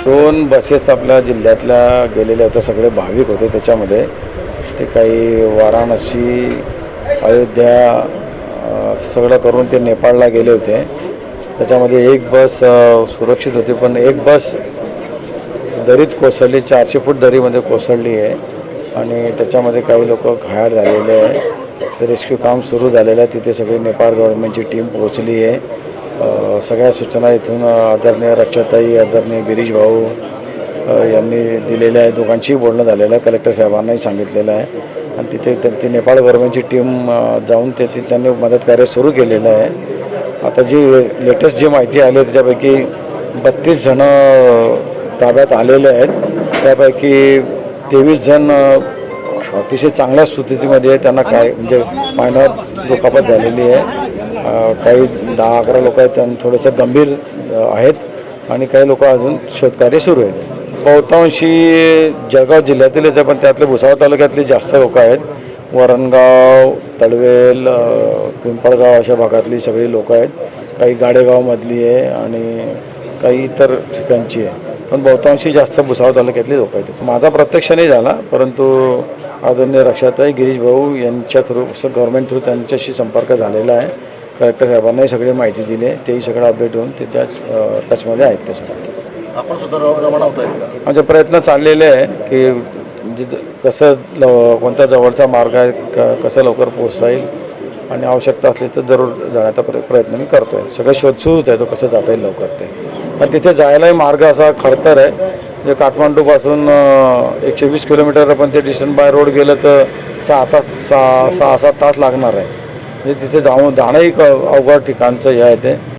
दोन बसेस आपल्या जिल्ह्यातल्या गेलेल्या होत्या, सगळे भाविक होते त्याच्यामध्ये. ते काही वाराणसी, अयोध्या सगळं करून ते नेपाळला गेले होते. त्याच्यामध्ये एक बस सुरक्षित होती, पण एक बस दरीत कोसळली, 400 फूट दरीमध्ये कोसळली आहे आणि त्याच्यामध्ये काही लोक घायल झालेले आहे. ते रेस्क्यू काम सुरू झालेलं आहे. तिथे सगळी नेपाळ गव्हर्नमेंटची टीम पोहोचली आहे. सगळ्या सूचना इथून आदरणीय रक्षाताई, आदरणीय गिरीश भाऊ यांनी दिलेल्या आहे. दोघांशीही बोलणं झालेलं आहे, कलेक्टर साहेबांनाही सांगितलेलं आहे आणि तिथे त्यांची नेपाळ गव्हर्नमेंटची टीम जाऊन त्यांनी मदत कार्य सुरू केलेलं आहे. आता जी लेटेस्ट जी माहिती आली त्याच्यापैकी 32 जणं ताब्यात आलेले आहेत. त्यापैकी 23 जण अतिशय चांगल्या स्थितीमध्ये आहे. त्यांना काय म्हणजे पाण्यावर दुखापत झालेली आहे. काही 10-11 लोक आहेत, त्यांना थोडंसं गंभीर आहेत आणि काही लोक अजून शोधकार्य सुरू आहे. बहुतांशी जळगाव जिल्ह्यातील येते, पण त्यातले भुसावळ तालुक्यातले जास्त लोक आहेत. वरणगाव, तळवेल, पिंपळगाव अशा भागातली सगळी लोक आहेत. काही गाडेगावमधली आहे आणि काही इतर ठिकाणची आहे, पण बहुतांशी जास्त भुसावळ तालुक्यातले लोक आहेत. माझा प्रत्यक्ष नाही झाला, परंतु आदरणीय रक्षाताई, गिरीश भाऊ यांच्या थ्रू, गव्हर्नमेंट थ्रू त्यांच्याशी संपर्क झालेला आहे. कलेक्टर साहेबांनाही सगळी माहिती दिली आहे. तेही सगळं अपडेट होऊन ते त्याच टचमध्ये आहेत. त्यासाठी आपण सुद्धा रवाना होत आहे. आमचे प्रयत्न चाललेले आहे की म्हणजे कसं कोणता जवळचा मार्ग आहे, कसं लवकर पोहोचता येईल आणि आवश्यकता असली तर जरूर जाण्याचा प्रयत्न मी करतो आहे. सगळं शोध सुरूच आहे, तो कसं जाता येईल लवकर ते. पण तिथे जायलाही मार्ग असा खडतर आहे. म्हणजे काठमांडूपासून 120 किलोमीटर, पण ते डिस्टन्स बाय रोड गेलं तर 6-7 तास लागणार आहे. म्हणजे तिथे जाणंही अवघड ठिकाणचं हे आहे ते.